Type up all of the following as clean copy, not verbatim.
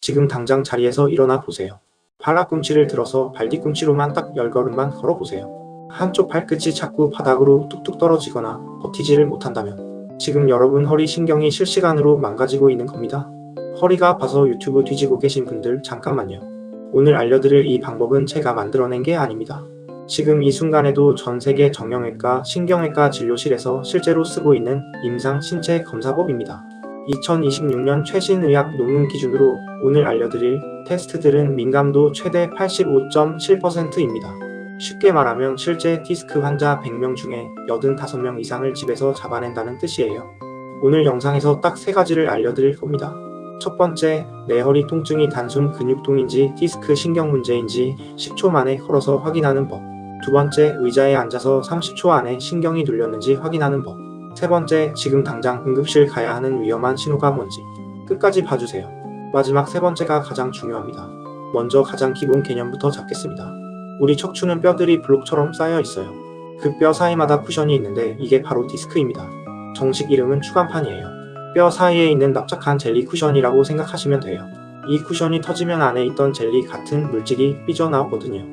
지금 당장 자리에서 일어나 보세요. 발 앞꿈치를 들어서 발 뒤꿈치로만 딱 10걸음만 걸어보세요. 한쪽 발끝이 자꾸 바닥으로 뚝뚝 떨어지거나 버티지를 못한다면 지금 여러분 허리 신경이 실시간으로 망가지고 있는 겁니다. 허리가 아파서 유튜브 뒤지고 계신 분들 잠깐만요. 오늘 알려드릴 이 방법은 제가 만들어낸 게 아닙니다. 지금 이 순간에도 전 세계 정형외과, 신경외과 진료실에서 실제로 쓰고 있는 임상 신체 검사법입니다. 2026년 최신 의학 논문 기준으로 오늘 알려드릴 테스트들은 민감도 최대 85.7%입니다. 쉽게 말하면 실제 디스크 환자 100명 중에 85명 이상을 집에서 잡아낸다는 뜻이에요. 오늘 영상에서 딱 3가지를 알려드릴 겁니다. 첫 번째, 내 허리 통증이 단순 근육통인지 디스크 신경 문제인지 10초 만에 걸어서 확인하는 법. 두 번째, 의자에 앉아서 30초 안에 신경이 눌렸는지 확인하는 법. 세 번째, 지금 당장 응급실 가야 하는 위험한 신호가 뭔지. 끝까지 봐주세요. 마지막 세 번째가 가장 중요합니다. 먼저 가장 기본 개념부터 잡겠습니다. 우리 척추는 뼈들이 블록처럼 쌓여 있어요. 그 뼈 사이마다 쿠션이 있는데 이게 바로 디스크입니다. 정식 이름은 추간판이에요. 뼈 사이에 있는 납작한 젤리 쿠션이라고 생각하시면 돼요. 이 쿠션이 터지면 안에 있던 젤리 같은 물질이 삐져나오거든요.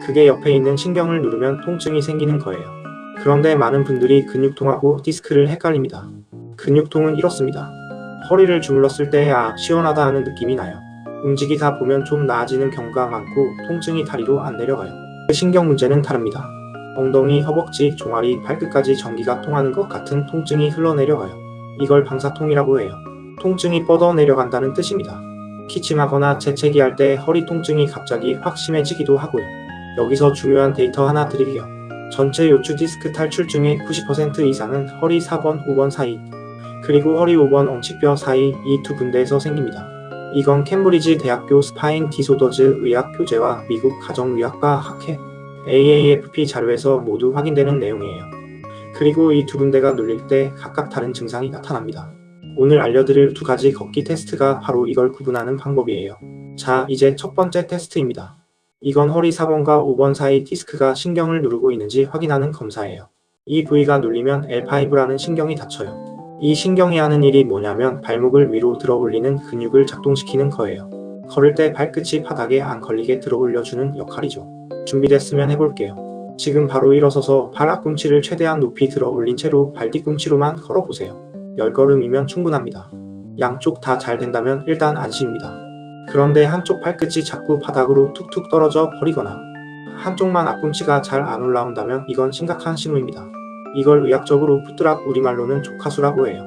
그게 옆에 있는 신경을 누르면 통증이 생기는 거예요. 그런데 많은 분들이 근육통하고 디스크를 헷갈립니다. 근육통은 이렇습니다. 허리를 주물렀을 때 시원하다 하는 느낌이 나요. 움직이다 보면 좀 나아지는 경우가 많고 통증이 다리로 안 내려가요. 신경 문제는 다릅니다. 엉덩이, 허벅지, 종아리, 발끝까지 전기가 통하는 것 같은 통증이 흘러내려가요. 이걸 방사통이라고 해요. 통증이 뻗어 내려간다는 뜻입니다. 기침하거나 재채기할 때 허리 통증이 갑자기 확 심해지기도 하고요. 여기서 중요한 데이터 하나 드릴게요. 전체 요추 디스크 탈출증의 90% 이상은 허리 4번, 5번 사이, 그리고 허리 5번 엉치뼈 사이 이 두 군데에서 생깁니다. 이건 캠브리지 대학교 스파인 디소더즈 의학 교재와 미국 가정의학과 학회 AAFP 자료에서 모두 확인되는 내용이에요. 그리고 이 두 군데가 눌릴 때 각각 다른 증상이 나타납니다. 오늘 알려드릴 2가지 걷기 테스트가 바로 이걸 구분하는 방법이에요. 자, 이제 첫 번째 테스트입니다. 이건 허리 4번과 5번 사이 디스크가 신경을 누르고 있는지 확인하는 검사예요. 이 부위가 눌리면 L5라는 신경이 닫혀요. 이 신경이 하는 일이 뭐냐면 발목을 위로 들어 올리는 근육을 작동시키는 거예요. 걸을 때 발끝이 바닥에 안 걸리게 들어 올려주는 역할이죠. 준비됐으면 해볼게요. 지금 바로 일어서서 발 앞꿈치를 최대한 높이 들어 올린 채로 발 뒤꿈치로만 걸어보세요. 10걸음이면 충분합니다. 양쪽 다 잘 된다면 일단 안심입니다. 그런데 한쪽 발끝이 자꾸 바닥으로 툭툭 떨어져 버리거나 한쪽만 앞꿈치가 잘 안 올라온다면 이건 심각한 신호입니다. 이걸 의학적으로 푸드락, 우리말로는 조카수라고 해요.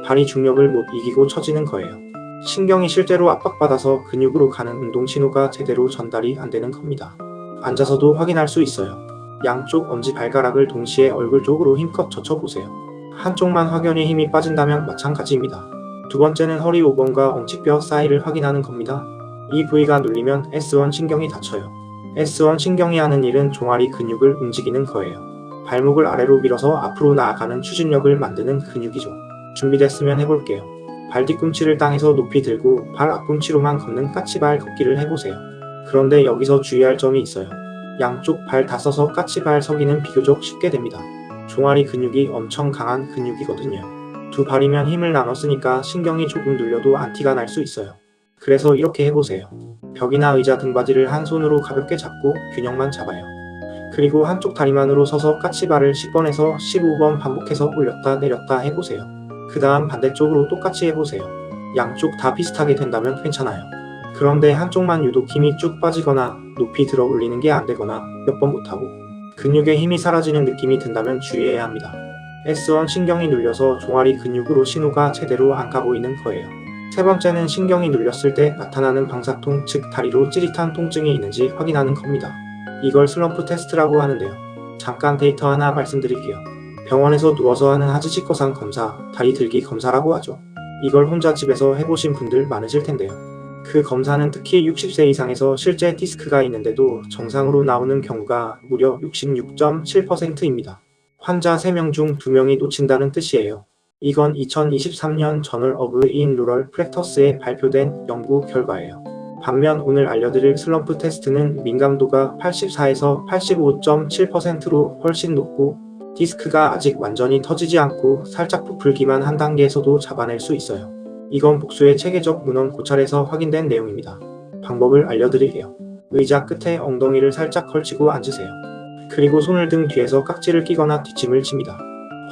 발이 중력을 못 이기고 처지는 거예요. 신경이 실제로 압박받아서 근육으로 가는 운동 신호가 제대로 전달이 안 되는 겁니다. 앉아서도 확인할 수 있어요. 양쪽 엄지발가락을 동시에 얼굴 쪽으로 힘껏 젖혀보세요. 한쪽만 확연히 힘이 빠진다면 마찬가지입니다. 두 번째는 허리 5번과 엉치뼈 사이를 확인하는 겁니다. 이 부위가 눌리면 S1 신경이 닫혀요. S1 신경이 하는 일은 종아리 근육을 움직이는 거예요. 발목을 아래로 밀어서 앞으로 나아가는 추진력을 만드는 근육이죠. 준비됐으면 해볼게요. 발 뒤꿈치를 땅에서 높이 들고 발 앞꿈치로만 걷는 까치발 걷기를 해보세요. 그런데 여기서 주의할 점이 있어요. 양쪽 발 다 써서 까치발 서기는 비교적 쉽게 됩니다. 종아리 근육이 엄청 강한 근육이거든요. 두 발이면 힘을 나눠 쓰니까 신경이 조금 눌려도 안티가 날 수 있어요. 그래서 이렇게 해보세요. 벽이나 의자 등받이를 한 손으로 가볍게 잡고 균형만 잡아요. 그리고 한쪽 다리만으로 서서 까치발을 10번에서 15번 반복해서 올렸다 내렸다 해보세요. 그 다음 반대쪽으로 똑같이 해보세요. 양쪽 다 비슷하게 된다면 괜찮아요. 그런데 한쪽만 유독 힘이 쭉 빠지거나 높이 들어 올리는 게 안 되거나 몇 번 못하고 근육에 힘이 사라지는 느낌이 든다면 주의해야 합니다. S1 신경이 눌려서 종아리 근육으로 신호가 제대로 안 가고 있는 거예요. 세 번째는 신경이 눌렸을 때 나타나는 방사통, 즉 다리로 찌릿한 통증이 있는지 확인하는 겁니다. 이걸 슬럼프 테스트라고 하는데요. 잠깐 데이터 하나 말씀드릴게요. 병원에서 누워서 하는 하지치과상 검사, 다리 들기 검사라고 하죠. 이걸 혼자 집에서 해보신 분들 많으실 텐데요. 그 검사는 특히 60세 이상에서 실제 디스크가 있는데도 정상으로 나오는 경우가 무려 66.7%입니다. 환자 3명 중 2명이 놓친다는 뜻이에요. 이건 2023년 저널 오브 인루럴 프랙터스에 발표된 연구 결과예요. 반면 오늘 알려드릴 슬럼프 테스트는 민감도가 84에서 85.7%로 훨씬 높고 디스크가 아직 완전히 터지지 않고 살짝 부풀기만 한 단계에서도 잡아낼 수 있어요. 이건 복수의 체계적 문헌 고찰에서 확인된 내용입니다. 방법을 알려드릴게요. 의자 끝에 엉덩이를 살짝 걸치고 앉으세요. 그리고 손을 등 뒤에서 깍지를 끼거나 뒷짐을 칩니다.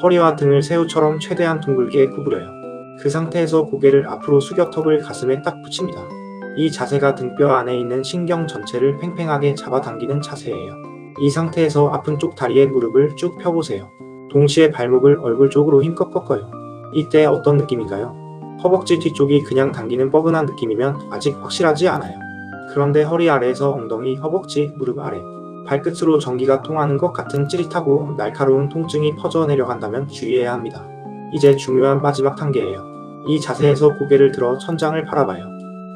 허리와 등을 새우처럼 최대한 둥글게 구부려요. 그 상태에서 고개를 앞으로 숙여 턱을 가슴에 딱 붙입니다. 이 자세가 등뼈 안에 있는 신경 전체를 팽팽하게 잡아당기는 자세예요. 이 상태에서 아픈 쪽 다리에 무릎을 쭉 펴보세요. 동시에 발목을 얼굴 쪽으로 힘껏 꺾어요. 이때 어떤 느낌인가요? 허벅지 뒤쪽이 그냥 당기는 뻐근한 느낌이면 아직 확실하지 않아요. 그런데 허리 아래에서 엉덩이, 허벅지, 무릎 아래, 발끝으로 전기가 통하는 것 같은 찌릿하고 날카로운 통증이 퍼져 내려간다면 주의해야 합니다. 이제 중요한 마지막 단계예요. 이 자세에서 고개를 들어 천장을 바라봐요.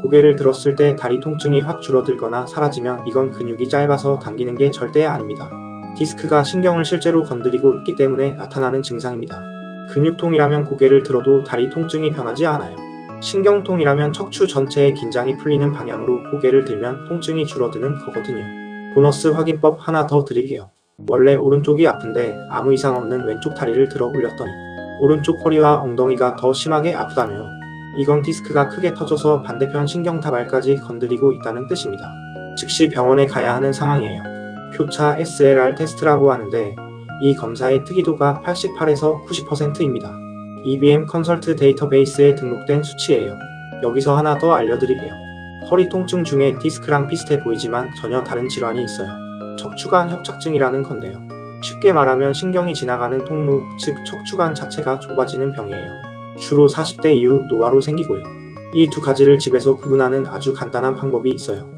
고개를 들었을 때 다리 통증이 확 줄어들거나 사라지면 이건 근육이 짧아서 당기는 게 절대 아닙니다. 디스크가 신경을 실제로 건드리고 있기 때문에 나타나는 증상입니다. 근육통이라면 고개를 들어도 다리 통증이 변하지 않아요. 신경통이라면 척추 전체의 긴장이 풀리는 방향으로 고개를 들면 통증이 줄어드는 거거든요. 보너스 확인법 하나 더 드릴게요. 원래 오른쪽이 아픈데 아무 이상 없는 왼쪽 다리를 들어 올렸더니 오른쪽 허리와 엉덩이가 더 심하게 아프다며 이건 디스크가 크게 터져서 반대편 신경다발까지 건드리고 있다는 뜻입니다. 즉시 병원에 가야 하는 상황이에요. 표차 SLR 테스트라고 하는데 이 검사의 특이도가 88에서 90%입니다. EBM 컨설트 데이터베이스에 등록된 수치예요. 여기서 하나 더 알려드릴게요. 허리 통증 중에 디스크랑 비슷해 보이지만 전혀 다른 질환이 있어요. 척추관 협착증이라는 건데요. 쉽게 말하면 신경이 지나가는 통로, 즉 척추관 자체가 좁아지는 병이에요. 주로 40대 이후 노화로 생기고요. 이 두 가지를 집에서 구분하는 아주 간단한 방법이 있어요.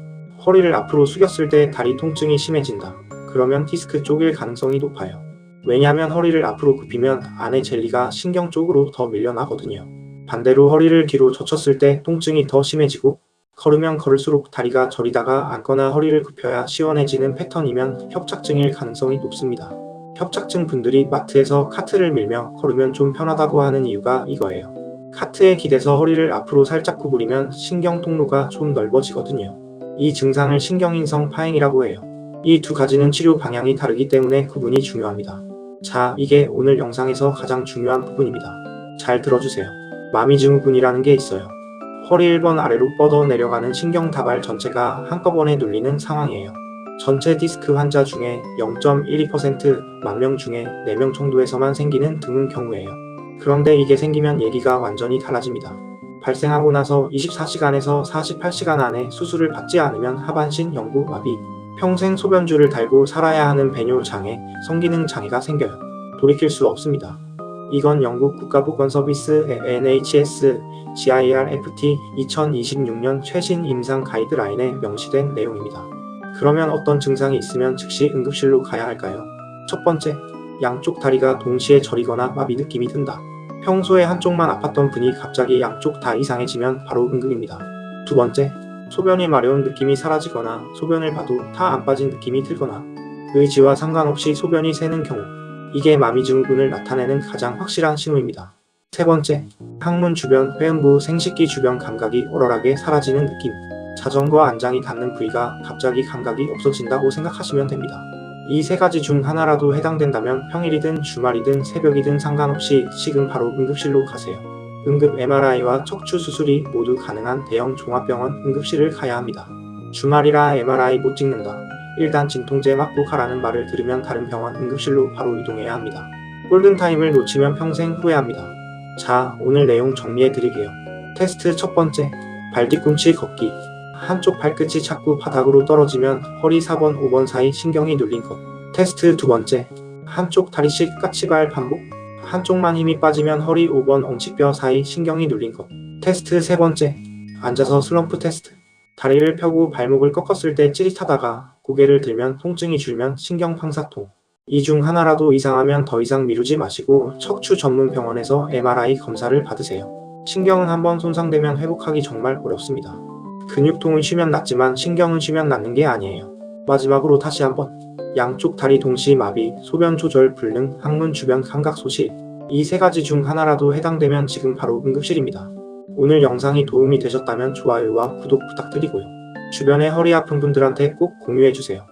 허리를 앞으로 숙였을 때 다리 통증이 심해진다. 그러면 디스크 쪽일 가능성이 높아요. 왜냐하면 허리를 앞으로 굽히면 안에 젤리가 신경 쪽으로 더 밀려나거든요. 반대로 허리를 뒤로 젖혔을 때 통증이 더 심해지고 걸으면 걸을수록 다리가 저리다가 앉거나 허리를 굽혀야 시원해지는 패턴이면 협착증일 가능성이 높습니다. 협착증 분들이 마트에서 카트를 밀며 걸으면 좀 편하다고 하는 이유가 이거예요. 카트에 기대서 허리를 앞으로 살짝 구부리면 신경 통로가 좀 넓어지거든요. 이 증상을 신경인성 파행이라고 해요. 이 두 가지는 치료 방향이 다르기 때문에 구분이 중요합니다. 자, 이게 오늘 영상에서 가장 중요한 부분입니다. 잘 들어주세요. 마미증후군이라는 게 있어요. 허리 1번 아래로 뻗어 내려가는 신경다발 전체가 한꺼번에 눌리는 상황이에요. 전체 디스크 환자 중에 0.12% 만 명 중에 4명 정도에서만 생기는 드문 경우예요. 그런데 이게 생기면 얘기가 완전히 달라집니다. 발생하고 나서 24시간에서 48시간 안에 수술을 받지 않으면 하반신 영구 마비, 평생 소변줄을 달고 살아야 하는 배뇨 장애, 성기능 장애가 생겨요. 돌이킬 수 없습니다. 이건 영국 국가보건서비스의 NHS GIRFT 2026년 최신 임상 가이드라인에 명시된 내용입니다. 그러면 어떤 증상이 있으면 즉시 응급실로 가야 할까요? 첫 번째, 양쪽 다리가 동시에 저리거나 마비 느낌이 든다. 평소에 한쪽만 아팠던 분이 갑자기 양쪽 다 이상해지면 바로 응급입니다. 두 번째, 소변이 마려운 느낌이 사라지거나 소변을 봐도 다 안 빠진 느낌이 들거나 의지와 상관없이 소변이 새는 경우, 이게 마미증후군을 나타내는 가장 확실한 신호입니다. 세 번째, 항문 주변, 회음부, 생식기 주변 감각이 얼얼하게 사라지는 느낌. 자전거 안장이 닿는 부위가 갑자기 감각이 없어진다고 생각하시면 됩니다. 이 세 가지 중 하나라도 해당된다면 평일이든 주말이든 새벽이든 상관없이 지금 바로 응급실로 가세요. 응급 MRI와 척추 수술이 모두 가능한 대형 종합병원 응급실을 가야 합니다. 주말이라 MRI 못 찍는다. 일단 진통제 맞고 가라는 말을 들으면 다른 병원 응급실로 바로 이동해야 합니다. 골든타임을 놓치면 평생 후회합니다. 자, 오늘 내용 정리해 드릴게요. 테스트 첫 번째, 발 뒤꿈치 걷기. 한쪽 발끝이 자꾸 바닥으로 떨어지면 허리 4번, 5번 사이 신경이 눌린 것. 테스트 두 번째, 한쪽 다리씩 까치발 반복. 한쪽만 힘이 빠지면 허리 5번 엉치뼈 사이 신경이 눌린 것. 테스트 세 번째, 앉아서 슬럼프 테스트. 다리를 펴고 발목을 꺾었을 때 찌릿하다가 고개를 들면 통증이 줄면 신경 방사통. 이 중 하나라도 이상하면 더 이상 미루지 마시고 척추 전문 병원에서 MRI 검사를 받으세요. 신경은 한번 손상되면 회복하기 정말 어렵습니다. 근육통은 쉬면 낫지만 신경은 쉬면 낫는 게 아니에요. 마지막으로 다시 한번, 양쪽 다리 동시 마비, 소변 조절 불능, 항문 주변 감각 소실, 이 세 가지 중 하나라도 해당되면 지금 바로 응급실입니다. 오늘 영상이 도움이 되셨다면 좋아요와 구독 부탁드리고요. 주변에 허리 아픈 분들한테 꼭 공유해주세요.